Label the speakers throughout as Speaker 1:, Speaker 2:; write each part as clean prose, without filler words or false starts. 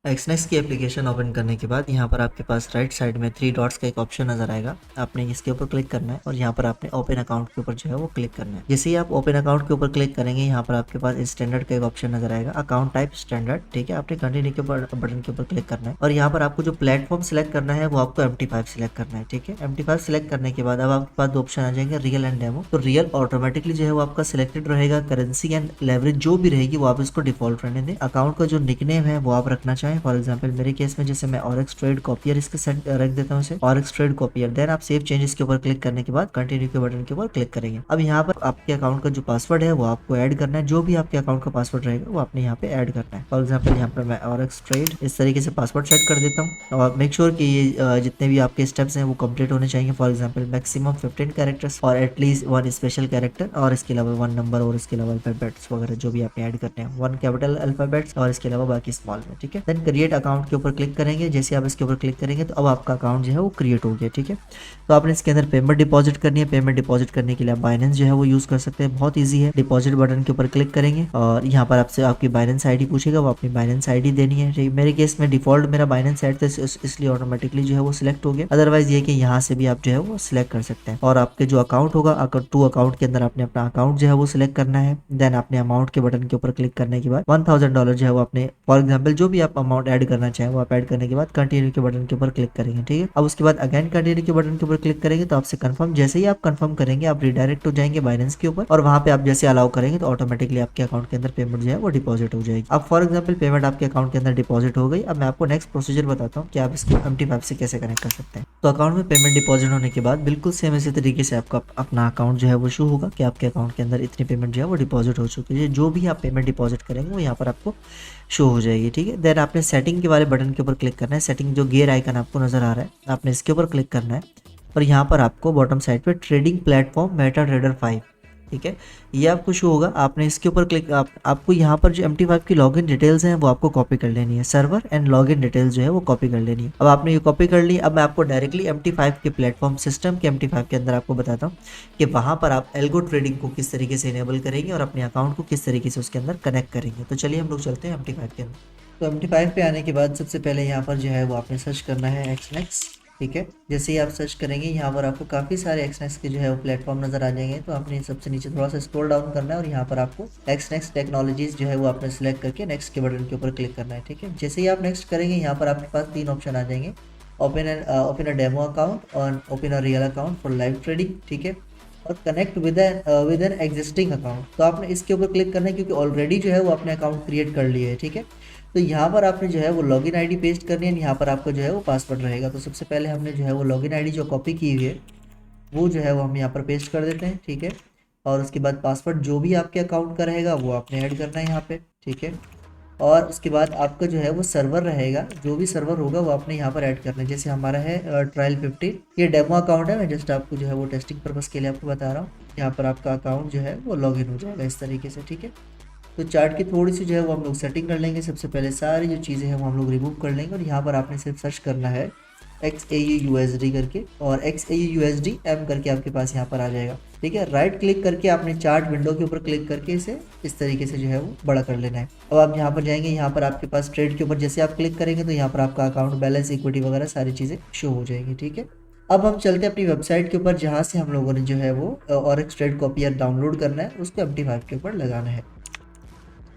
Speaker 1: एक्सनेक्स की application open करने के बाद यहाँ पर आपके पास राइट साइड में 3 डॉट्स का एक ऑप्शन नजर आएगा। आपने इसके ऊपर क्लिक करना है और यहाँ पर आपने ओपन अकाउंट के ऊपर जो है वो क्लिक करना है। जैसे ही आप ओपन अकाउंट के ऊपर क्लिक करेंगे यहाँ पर आपके पास स्टैंडर्ड का एक ऑप्शन नजर आएगा, अकाउंट टाइप स्टैंडर्ड। ठीक है, आपने कंटिन्यू के बटन के ऊपर क्लिक करना है और यहाँ पर आपको जो प्लेटफॉर्म सिलेक्ट करना है वो आपको MT5 सिलेक्ट करना है। ठीक है, MT5 सिलेक्ट करने के बाद अब आपके पास 2 ऑप्शन आ जाएंगे, रियल एंड डेमो। तो रियल ऑटोमेटिकली जो है वो आपका सिलेक्टेड रहेगा। करेंसी एंड लेवरेज जो भी रहेगी वो आप इसको डिफॉल्ट रहने दें। अकाउंट का जो निकनेम है वो आप रखना चाहें, फॉर एग्जाम्पल मेरे केस में जैसे मैं ऑरेक्स ट्रेड कॉपियर इसके सेट रख देता हूँ इसे ऑरेक्स ट्रेड कॉपियर। देन आप सेव चेंजेस के ऊपर क्लिक करने के बाद कंटिन्यू के बटन के ऊपर क्लिक करेंगे। अब यहाँ पर आपके अकाउंट का जो पासवर्ड है वो आपको ऐड करना है। जो भी आपके अकाउंट का पासवर्ड रहेगा वो आपने यहाँ पे ऐड करना है। फॉर एग्जाम्पल यहाँ पर मैं ऑरेक्स ट्रेड इस तरीके से पासवर्ड सेट कर देता हूँ और मेक श्योर कि ये जितने भी आपके स्टेप्स हैं वो कंप्लीट होने चाहिए। फॉर एग्जाम्पल मैक्सिमम 15 कैरेक्टर्स और एटलीस्ट 1 स्पेशल कैरेक्टर और इसके अलावा 1 नंबर और इसके अलावा अल्फाबेट्स वगैरह जो भी आपने ऐड करने हैं, 1 कैपिटल अल्फाबेट्स और इसके अलावा बाकी स्मॉल में। ठीक है, देन क्रिएट अकाउंट के ऊपर क्लिक करेंगे। जैसे आप इसके ऊपर क्लिक करेंगे तो अब आपका अकाउंट जो है वो क्रिएट हो गया। ठीक है, तो आपने इसके अंदर पेमेंट डिपॉजिट करनी है। पेमेंट डिपॉजिट करने के लिए आप बाइनेंस जो है वो यूज कर सकते हैं, बहुत ईजी है। डिपॉजिट बटन के ऊपर क्लिक करेंगे और यहाँ पर आपसे आपकी बाइनेंस आईडी पूछेगा, वो अपनी बाइनेंस आईडी देनी है। ठीक, मेरे केस में डिफॉल्ट मेरा बाइनेंस आईडी था इसलिए ऑटोमेटिकली जो है वो सिलेक्ट हो गया। अदरवाइज ये कि यहाँ से भी आप जो है वो सिलेक्ट कर सकते हैं। और आपके जो अकाउंट होगा टू अकाउंट के अंदर आपने अपना अकाउंट जो है वो सिलेक्ट करना है। देन आपने अमाउंट के बटन के ऊपर क्लिक करने के बाद $1000 जो है वो आपने फॉर एग्जाम्पल जो भी आप अमाउंट ऐड करना चाहें वो आप ऐड करने के बाद कंटिन्यू के बटन के ऊपर क्लिक करेंगे। ठीक है, अब उसके बाद अगेन कंटिन्यू के बटन के ऊपर क्लिक करेंगे तो आपसे कंफर्म, जैसे ही आप कंफर्म करेंगे आप रिडायरेक्ट हो जाएंगे बाइनेंस के ऊपर और वहां पे आप जैसे अलाउ करेंगे तो ऑटोमेटिकली आपके अकाउंट के अंदर पेमेंट जो है वो डिपॉजिट हो जाएगी। अब फॉर एग्जाम्पल पेमेंट आपके अकाउंट के अंदर डिपॉजिट हो गई। अब मैं आपको नेक्स्ट प्रोसीजर बताता हूँ कि आप इसको MT5 से कैसे कनेक्ट कर सकते हैं। तो अकाउंट में पेमेंट डिपॉजिट होने के बाद बिल्कुल सेम इसी तरीके से आपका अपना अकाउंट जो है वो शो होगा कि आपके अकाउंट के अंदर इतनी पेमेंट जो है वो डिपॉजिट हो चुकी है। जो भी आप पेमेंट डिपॉजिट करेंगे वो यहाँ पर आपको शो हो जाएगी। ठीक है, देन आपने सेटिंग के वाले बटन के ऊपर क्लिक करना है। सेटिंग जो गियर आइकन आपको नजर आ रहा है आपने इसके ऊपर क्लिक करना है और यहाँ पर आपको बॉटम साइड पे ट्रेडिंग प्लेटफॉर्म मेटा ट्रेडर 5, ठीक है, ये आपको शो होगा। आपने इसके ऊपर क्लिक आपको यहाँ पर जो MT5 की लॉगिन डिटेल्स हैं वो आपको कॉपी कर लेनी है। सर्वर एंड लॉगिन डिटेल्स जो है वो कॉपी कर लेनी है। अब आपने ये कॉपी कर ली। अब मैं आपको डायरेक्टली MT5 के प्लेटफॉर्म सिस्टम के MT5 के अंदर आपको बताता हूँ कि वहाँ पर आप एल्गो ट्रेडिंग को किस तरीके से इनेबल करेंगे और अपने अकाउंट को किस तरीके से उसके अंदर कनेक्ट करेंगे। तो चलिए हम लोग चलते हैं MT5 के अंदर। तो MT5 पे आने के बाद सबसे पहले यहाँ पर जो है वो आपने सर्च करना है एक्सनेक्स। ठीक है, जैसे ही आप सर्च करेंगे यहाँ पर आपको काफ़ी सारे एक्सनेक्स के जो है वो प्लेटफॉर्म नजर आ जाएंगे। तो आपने सबसे नीचे थोड़ा सा स्क्रॉल डाउन करना है और यहाँ पर आपको एक्सनेक्स टेक्नोलॉजीज जो है वो आपने सेलेक्ट करके नेक्स्ट के बटन के ऊपर क्लिक करना है। ठीक है, जैसे ही आप नेक्स्ट करेंगे यहाँ पर आपके पास 3 ऑप्शन आ जाएंगे, ओपन अ डेमो अकाउंट और open a real account for live trading. ठीक है, और connect with an existing account. तो आपने इसके ऊपर क्लिक करना है क्योंकि ऑलरेडी जो है वो अपने अकाउंट क्रिएट कर लिए है। ठीक है, तो यहाँ पर आपने जो है वो लॉगिन आईडी पेस्ट करनी है। यहाँ पर आपका जो है वो पासवर्ड रहेगा। तो सबसे पहले हमने जो है वो लॉगिन आईडी जो कॉपी की हुई है वो जो है वो हम यहाँ पर पेस्ट कर देते हैं। ठीक है, और उसके बाद पासवर्ड जो भी आपके अकाउंट का रहेगा वो आपने ऐड करना है यहाँ पे। ठीक है, और उसके बाद आपका जो है वो सर्वर रहेगा, जो भी सर्वर होगा वो आपने यहाँ पर ऐड करना है। जैसे हमारा है ट्रायल 15, ये डेमो अकाउंट है। मैं जस्ट आपको जो है वो टेस्टिंग पर्पज़ के लिए आपको बता रहा हूँ। यहाँ पर आपका अकाउंट जो है वो लॉगिन हो जाएगा इस तरीके से। ठीक है, तो चार्ट की थोड़ी सी जो है वो हम लोग सेटिंग कर लेंगे। सबसे पहले सारी जो चीज़ें हैं वो हम लोग रिमूव कर लेंगे और यहाँ पर आपने सिर्फ सर्च करना है XAUUSD करके और XAUUSD M करके आपके पास यहाँ पर आ जाएगा। ठीक है, राइट क्लिक करके आपने चार्ट विंडो के ऊपर क्लिक करके इसे इस तरीके से जो है वो बड़ा कर लेना है। अब आप यहाँ पर जाएंगे, यहाँ पर आपके पास ट्रेड के ऊपर जैसे आप क्लिक करेंगे तो यहाँ पर आपका अकाउंट बैलेंस, इक्विटी वगैरह सारी चीज़ें शो हो जाएंगी। ठीक है, अब हम चलते हैं अपनी वेबसाइट के ऊपर जहाँ से हम लोगों ने जो है वो ऑरेक्स ट्रेड कॉपियर डाउनलोड करना है, उसको MT5 के ऊपर लगाना है।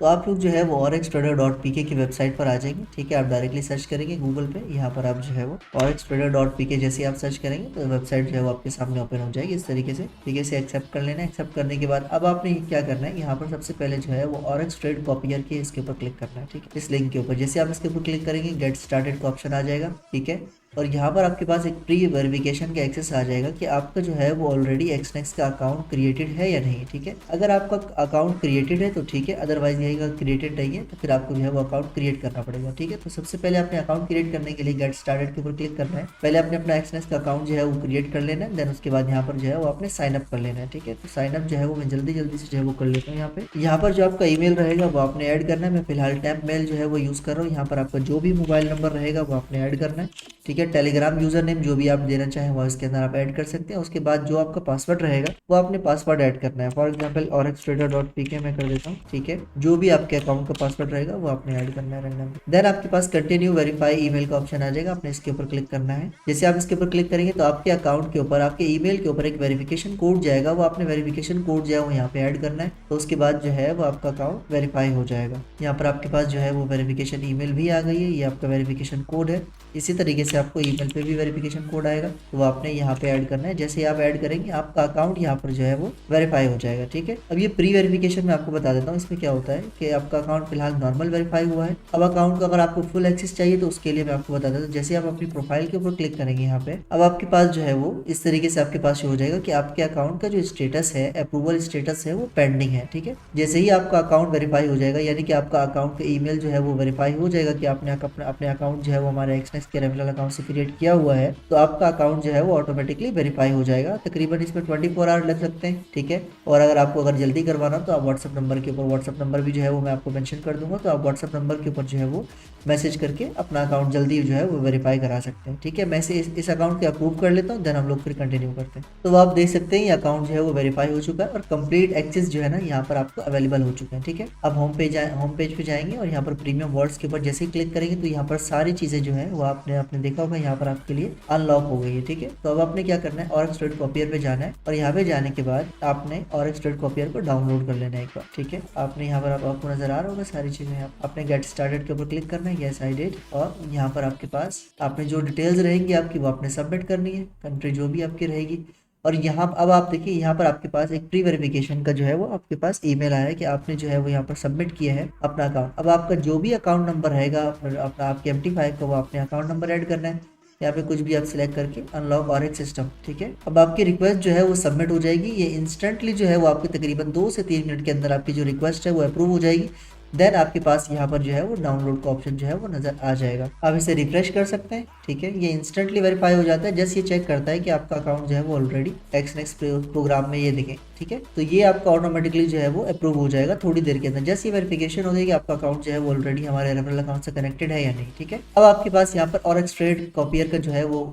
Speaker 1: तो आप लोग जो है वो orextrader.pk की वेबसाइट पर आ जाएंगे। ठीक है, आप डायरेक्टली सर्च करेंगे गूगल पे, यहाँ पर आप जो है वो orextrader.pk जैसे आप सर्च करेंगे तो वेबसाइट जो है वो आपके सामने ओपन हो जाएगी इस तरीके से। ठीक है, इसे एक्सेप्ट कर लेना है। एक्सेप्ट करने के बाद अब आपने क्या करना है, यहाँ पर सबसे पहले जो है वो ऑरेक्स ट्रेड कॉपियर के इसके ऊपर क्लिक करना है। ठीक है, इस लिंक के ऊपर जैसे आप इसके ऊपर क्लिक करेंगे गेट स्टार्टेड का ऑप्शन आ जाएगा। ठीक है, और यहाँ पर आपके पास एक प्री वेरिफिकेशन का एक्सेस आ जाएगा कि आपका जो है वो ऑलरेडी एक्सनेक्स का अकाउंट क्रिएटेड है या नहीं। ठीक है, अगर आपका अकाउंट क्रिएटेड है तो ठीक है, अदरवाइज यही क्रिएटेड नहीं है तो फिर आपको जो है वो अकाउंट क्रिएट करना पड़ेगा। ठीक है, तो सबसे पहले आपने अकाउंट क्रिएट करने के लिए गेट स्टार्टेड के ऊपर क्लिक करना है। पहले आपने अपना एक्सनेक्स का अकाउंट जो है वो क्रिएट कर लेना है। देन उसके बाद यहाँ पर जो है वो आपने साइन अप कर लेना है। ठीक है, तो साइन अप जो है वो मैं जल्दी से जो है वो कर लेता हूँ। यहाँ पर जो आपका ईमेल रहेगा वो आपने ऐड करना है। मैं फिलहाल टैप मेल जो है वो यूज़ कर रहा हूँ। यहाँ पर आपका जो भी मोबाइल नंबर रहेगा वो आपने ऐड करना है। ठीक है, है टेलीग्राम यूजर नेम जो भी आप देना चाहें वो इसके अंदर आप ऐड कर सकते हैं। उसके बाद जो आपका पासवर्ड रहेगा वो आपने पासवर्ड ऐड करना है। फॉर एग्जाम्पल orxtrader.pk मैं कर देता हूँ, ठीक है। जो भी आपके अकाउंट का पासवर्ड रहेगा वो आपने ऐड करना है रैंडम। देन आपके पास कंटिन्यू वेरीफाई ईमेल का ऑप्शन आ जाएगा, आपने इसके ऊपर क्लिक करना है। जैसे आप इसके ऊपर क्लिक करेंगे तो आपके अकाउंट के ऊपर, आपके ईमेल के ऊपर एक वेरिफिकेशन कोड जाएगा, वो आपने वेरिफिकेशन कोड जो है वो यहाँ पे ऐड करना है। तो उसके बाद जो है वो आपका अकाउंट वेरीफाई हो जाएगा। यहाँ पर आपके पास जो है वो वेरिफिकेशन ईमेल भी आ गई है, ये आपका वेरिफिकेशन कोड है। इसी तरीके से आपको ईमेल पे भी वेरिफिकेशन कोड आएगा, तो वो आपने यहाँ पे ऐड करना है। जैसे ही आप ऐड करेंगे आपका अकाउंट यहाँ पर जो है वो वेरीफाई हो जाएगा, ठीक है। अब ये प्री वेरिफिकेशन मैं आपको बता देता हूँ, इसमें क्या होता है कि आपका अकाउंट फिलहाल नॉर्मल वेरीफाई हुआ है। अब अकाउंट का अगर आपको फुल एक्सेस चाहिए तो उसके लिए मैं आपको बता देता हूँ। जैसे आप अपनी प्रोफाइल के ऊपर क्लिक करेंगे यहाँ पे, अब आपके पास जो है वो इस तरीके से आपके पास शो हो जाएगा कि आपके अकाउंट का जो स्टेटस है, अप्रूवल स्टेटस है, वो पेंडिंग है, ठीक है। जैसे ही आपका अकाउंट वेरीफाई हो जाएगा, यानी कि आपका अकाउंट का ईमेल जो है वो वेरीफाई हो जाएगा कि आपने अपने अकाउंट जो है वो हमारे एक्सनेक्स के रेफरल अकाउंट से क्रिएट किया हुआ है, तो आपका अकाउंट जो है वो ऑटोमेटिकली वेरीफाई हो जाएगा। तकरीबन इसमें 24 आवर लग सकते हैं, ठीक है। और अगर आपको जल्दी करवाना तो आप व्हाट्सअप नंबर के ऊपर, व्हाट्सअप नंबर भी जो है वो मैं आपको मेंशन कर दूंगा, तो आप व्हाट्सअप नंबर के ऊपर जो है वो मैसेज करके अपना अकाउंट जल्दी जो है वो वेरीफाई करा सकते हैं, ठीक है। मैं इस अकाउंट के अप्रूव कर लेता हूँ, देन हम लोग फिर कंटिन्यू करते हैं। तो आप देख सकते हैं ये अकाउंट जो है वो वेरीफाई हो चुका है और कंप्लीट एक्सेस जो है ना यहाँ पर आपको अवेलेबल हो चुके हैं, ठीक है। अब होम पेज पे जाएंगे और यहाँ पर प्रीमियम वर्ड्स के ऊपर जैसे ही क्लिक करेंगे तो यहाँ पर सारी चीजें जो है वो आपने देखा होगा यहाँ पर आपके लिए अनलॉक हो गई है, ठीक है। तो अब आपने क्या करना है, orxtrade कॉपियर पे जाना है और यहाँ पे जाने के बाद आपने orxtrade कॉपियर को डाउनलोड कर लेना है एक बार, ठीक है। आपने यहाँ पर आपको नजर आ रहा होगा सारी चीजें, आपने गेट स्टार्टेड के ऊपर क्लिक करना है, यस आई डिड। और यहाँ पर आपके पास आपने जो डिटेल्स रहेंगी आपकी वो आपने सबमिट करनी है, कंट्री जो भी आपकी रहेगी। और यहाँ अब आप देखिए यहाँ पर आपके पास एक प्री वेरिफिकेशन का जो है वो आपके पास ईमेल आया है कि आपने जो है वो यहाँ पर सबमिट किया है अपना अकाउंट। अब आपका जो भी अकाउंट नंबर रहेगा अपना आपके MT5 का, वो आपने अकाउंट नंबर ऐड करना है। यहाँ पे कुछ भी आप सिलेक्ट करके अनलॉक ऑरेक्स सिस्टम, ठीक है। अब आपकी रिक्वेस्ट जो है वो सबमिट हो जाएगी। ये इंस्टेंटली जो है वो आपके तकरीबन 2 से 3 मिनट के अंदर आपकी जो रिक्वेस्ट है वो अप्रूव हो जाएगी। देन आपके पास यहाँ पर जो है वो डाउनलोड का ऑप्शन जो है वो नजर आ जाएगा। आप इसे रिफ्रेश कर सकते हैं, ठीक है। ये इंस्टेंटली वेरीफाई हो जाता है, जस्ट ये चेक करता है कि आपका अकाउंट जो है वो ऑलरेडी एक्सनेक्स प्रोग्राम में ये दिखे, ठीक है। तो ये आपका ऑटोमेटिकली जो है वो अप्रूव हो जाएगा थोड़ी देर के अंदर। जैसे ये वेरिफिकेशन हो जाएगी आपका अकाउंट जो है वो ऑलरेडी हमारे रेफरल अकाउंट से कनेक्टेड है या नहीं, ठीक है। अब आपके पास यहाँ पर orxtrade कॉपियर का जो है वो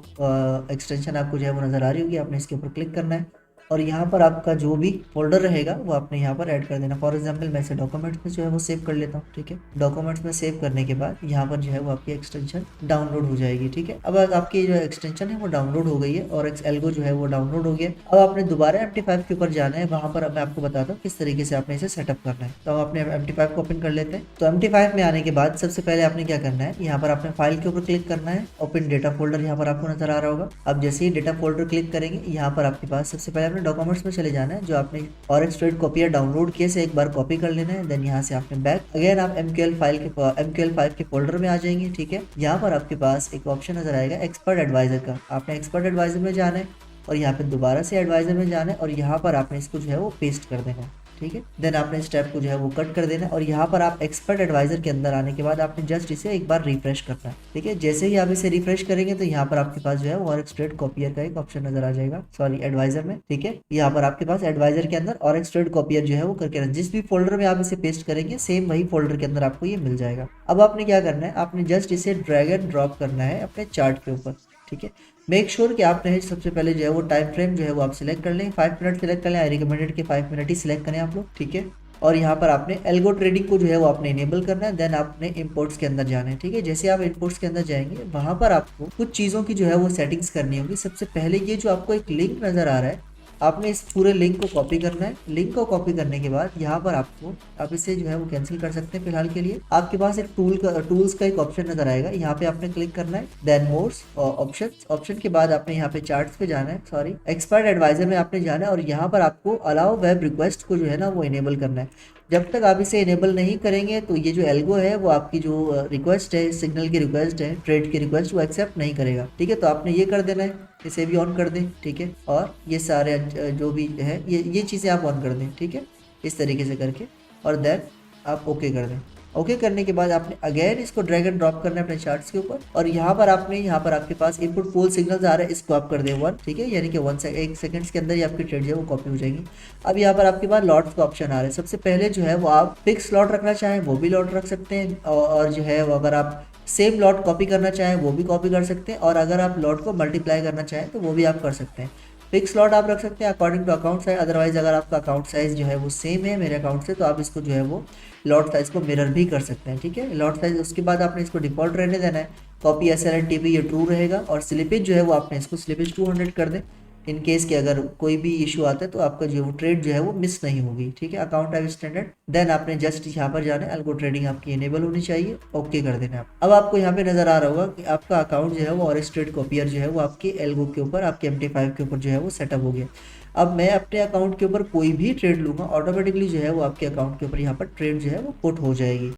Speaker 1: एक्सटेंशन आपको जो है वो नजर आ रही होगी, आपने इसके ऊपर क्लिक करना है और यहाँ पर आपका जो भी फोल्डर रहेगा वो आपने यहाँ पर ऐड कर देना। फॉर एग्जांपल मैं इसे डॉक्यूमेंट्स में जो है वो सेव कर लेता हूँ, ठीक है। डॉक्यूमेंट्स में सेव करने के बाद यहाँ पर जो है वो आपकी एक्सटेंशन डाउनलोड हो जाएगी, ठीक है। अब आपकी जो एक्सटेंशन है वो डाउनलोड हो गई है और एल्गो जो है वो डाउनलोड हो गया। अब आपने दोबारा MT5 के ऊपर जाना है, वहाँ पर मैं आपको बताता हूँ किस तरीके से आपने इसे सेटअप करना है। तो हम अपने MT5 को ओपन कर लेते हैं। तो MT5 में आने के बाद सबसे पहले आपने क्या करना है, यहाँ पर आपने फाइल के ऊपर क्लिक करना है, ओपन डेटा फोल्डर यहाँ पर आपको नजर आ रहा होगा। अब जैसे ही डेटा फोल्डर क्लिक करेंगे यहाँ पर आपके पास सबसे पहले आपने डॉक्यूमेंट्स में चले जाना है। जो आपने orxtrade कॉपियर डाउनलोड किए से एक बार कॉपी कर लेना है। देन यहाँ से आपने बैक अगेन आप MQL5 के फोल्डर में आ जाएंगे, ठीक है। यहाँ पर आपके पास एक ऑप्शन नजर आएगा एक्सपर्ट एडवाइजर का, आपने एक्सपर्ट एडवाइजर में जाना है और यहाँ पे दोबारा से एडवाइजर में जाना है और यहाँ पर आपने इसको जो है वो पेस्ट कर देना है, ठीक है। देन आपने स्टेप को जो है वो कट कर देना है और यहाँ पर आप एक्सपर्ट एडवाइजर के अंदर आने के बाद आपने जस्ट इसे एक बार रिफ्रेश करना है, ठीक है। जैसे ही आप इसे रिफ्रेश करेंगे तो यहाँ पर आपके पास जो है orxtrade कॉपियर का एक ऑप्शन नजर आ जाएगा, सॉरी एडवाइजर में, ठीक है। यहाँ पर आपके पास एडवाइजर के अंदर orxtrade कॉपियर जो है वो करके जिस भी फोल्डर में आप इसे पेस्ट करेंगे सेम वही फोल्डर के अंदर आपको ये मिल जाएगा। अब आपने क्या करना है, आपने जस्ट इसे ड्रैग एंड ड्रॉप करना है अपने चार्ट के ऊपर, ठीक है। मेक श्योर कि आपने सबसे पहले जो है वो टाइम फ्रेम जो है वो आप सिलेक्ट कर लें, 5 मिनट सिलेक्ट कर लें। आई रिकमेंडेड कि 5 मिनट ही सिलेक्ट करें आप लोग, ठीक है। और यहाँ पर आपने एल्गो ट्रेडिंग को जो है वो आपने इनेबल करना है। देन आपने इंपोर्ट्स के अंदर जाना है, ठीक है। जैसे आप इंपोर्ट्स के अंदर जाएंगे वहां पर आपको कुछ चीज़ों की जो है वो सेटिंग्स करनी होगी। सबसे पहले ये जो आपको एक लिंक नज़र आ रहा है, आपने इस पूरे लिंक को कॉपी करना है। लिंक को कॉपी करने के बाद यहाँ पर आपको आप इसे जो है वो कैंसिल कर सकते हैं फिलहाल के लिए। आपके पास एक टूल्स का एक ऑप्शन नजर आएगा, यहाँ पे आपने क्लिक करना है। देन मोर्स ऑप्शन के बाद आपने यहाँ पे चार्ट्स पे जाना है, सॉरी एक्सपर्ट एडवाइजर में आपने जाना है और यहाँ पर आपको अलाउ वेब रिक्वेस्ट को जो है ना वो इनेबल करना है। जब तक आप इसे इनेबल नहीं करेंगे तो ये जो एल्गो है वो आपकी जो रिक्वेस्ट है, सिग्नल की रिक्वेस्ट है, ट्रेड की रिक्वेस्ट, वो एक्सेप्ट नहीं करेगा, ठीक है। तो आपने ये कर देना है, इसे भी ऑन कर दें, ठीक है। और ये सारे जो भी है ये चीज़ें आप ऑन कर दें, ठीक है, इस तरीके से करके। और देन आप ओके कर दें। ओके करने के बाद आपने अगेन इसको ड्रैग एंड ड्रॉप करना है अपने चार्ट्स के ऊपर और यहाँ पर आपके पास इनपुट पोल सिग्नल्स आ रहे हैं, इसको आप कर दें 1, ठीक है। यानी कि 1 सेकंड्स के अंदर ही आपकी ट्रेड जो है वो कॉपी हो जाएगी। अब यहाँ पर आपके पास लॉट्स का ऑप्शन आ रहा है। सबसे पहले जो है वो आप फिक्स लॉट रखना चाहें वो भी लॉट रख सकते हैं और जो है वो अगर आप सेम लॉट कॉपी करना चाहें वो भी कॉपी कर सकते हैं, और अगर आप लॉट को मल्टीप्लाई करना चाहें तो वो भी आप कर सकते हैं। फिक्स लॉट आप रख सकते हैं according to account size. Otherwise अगर आपका अकाउंट साइज जो है वो सेम है मेरे अकाउंट से, तो आप इसको जो है वो लॉट साइज को मिरर भी कर सकते हैं। ठीक है, लॉट साइज उसके बाद आपने इसको डिफॉल्ट रहने देना है। कॉपी SLNTP ये ट्रू रहेगा, और स्लिपेज जो है वो आपने इसको स्लिपेज 200 कर दें। इन केस के अगर कोई भी इशू आता है तो आपका जो ट्रेड जो है वो मिस नहीं होगी। ठीक है, अकाउंट टाइप स्टैंडर्ड, देन आपने जस्ट यहाँ पर जाना है, अल्गो ट्रेडिंग आपकी इनेबल होनी चाहिए, ओके कर देना है। अब आपको यहाँ पे नजर आ रहा होगा कि आपका अकाउंट जो है वो ऑरेंज ट्रेड कॉपियर जो है वो आपके एल्गो के ऊपर, आपके MT5 के ऊपर जो है वो सेटअप हो गया। अब मैं अपने अकाउंट के ऊपर कोई भी ट्रेड लूंगा, ऑटोमेटिकली जो है वो आपके अकाउंट के ऊपर यहाँ पर ट्रेड जो है वो पुट हो जाएगी।